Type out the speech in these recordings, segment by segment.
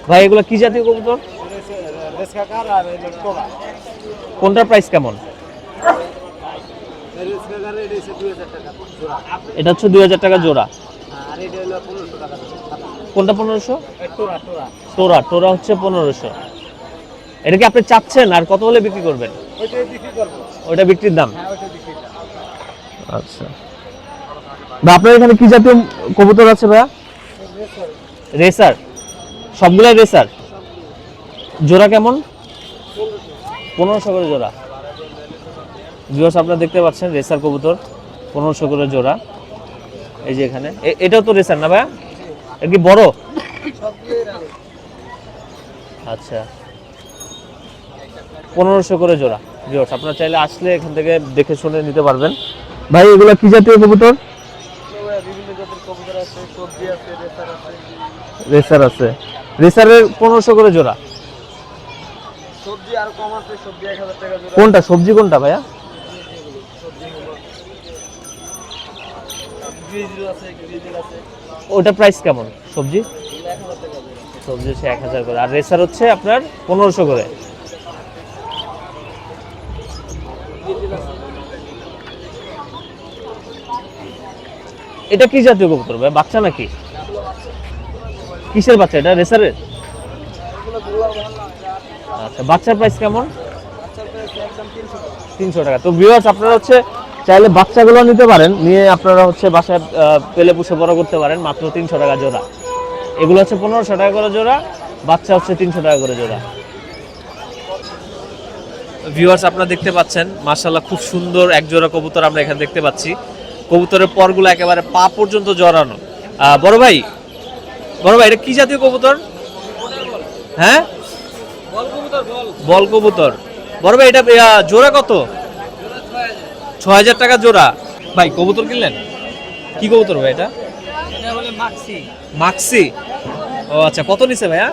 ভাই এগুলো কি জাতীয় কবুতর? কোনটা প্রাইস কেমন? এটা হচ্ছে 2000 টাকা জোড়া। কোনটা 1500? টোরা টোরা হচ্ছে 1500। এটা কি আপনি চাচ্ছেন আর কত হলে বিক্রি করবেন? ওইটা বিক্রির দাম। আচ্ছা বা আপনার এখানে কি জাতীয় কবুতর আছে ভাইয়া? রেসার, সবগুলাই রেসার। জোড়া কেমন? 1500 করে জোড়া। ভিউয়ার্স আপনারা দেখতে পাচ্ছেন রেসার কবুতর 1500 করে জোড়া। এই যে এখানে এটাও তো রেসার না ভাইয়া? এটা কি বড়? আচ্ছা 1500 করে জোড়া। ভিউয়ার্স আপনারা চাইলে আসলে এখান থেকে দেখে শুনে নিতে পারবেন। ভাই এগুলো কি জাতীয় কবুতর? বিভিন্ন জাতের কবুতর আছে, সবজি আছে, রেসার আছে। রেসার আছে। রেসারের 1500 করে জোড়া। সবজি আর কম আছে, সবজি 1000 টাকা জোড়া। কোনটা সবজি কোনটা ভাইয়া? গ্রিজেল আছে, গ্রিজেল আছে। ওটা প্রাইস কেমন সবজি? 1000 টাকা জোড়া। সবজি হচ্ছে 1000 করে আর রেসার হচ্ছে আপনার 1500 করে। এটা কি জাতীয় কবুতর ভাই? বাচ্চা নাকি? কিসের বাচ্চা এটা? রেসারের? আচ্ছা বাচ্চার প্রাইস কেমন? 300 টাকা। তো ভিউয়ার্স আপনারা হচ্ছে চাইলে বাচ্চাগুলো নিতে পারেন, নিয়ে আপনারা হচ্ছে বাসায় পেলে পুষে বড় করতে পারেন মাত্র 300 টাকা জোড়া। এগুলো হচ্ছে 1500 টাকা করে জোড়া, বাচ্চা হচ্ছে 300 টাকা করে জোড়া। ভিউয়ার্স আপনারা দেখতে পাচ্ছেন মাশাআল্লাহ খুব সুন্দর এক জোড়া কবুতর আমরা এখানে দেখতে পাচ্ছি। কবুতরের পরগুলো একেবারে পা পর্যন্ত জড়ানো। বড় ভাই এটা কি জাতীয় কবুতর? হ্যাঁ বল কবুতর, বল। বল কবুতর। বড় ভাই এটা জোড়া কত? 6000 টাকা জোড়া। ভাই কবুতর কিনলেন? কি কবুতর ভাই এটা? এটা হলো মাক্সি। মাক্সি। ও আচ্ছা কত নিছে ভাইয়া?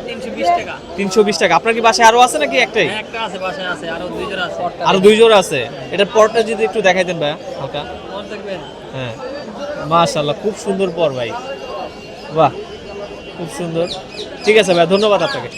320 টাকা। 320 টাকা। আপনার কি বাসায় আরো আছে নাকি একটাই? একটা আছে, বাসায় আছে, আরো 2 জোড়া আছে। আরো 2 জোড়া আছে। এটার পরটা যদি একটু দেখাইতেন ভাইয়া হালকা। কোন দেখবেন? হ্যাঁ মাশাআল্লাহ খুব সুন্দর পর ভাই। বাহ খুব সুন্দর। ঠিক আছে ভাই ধন্যবাদ আপনাকে।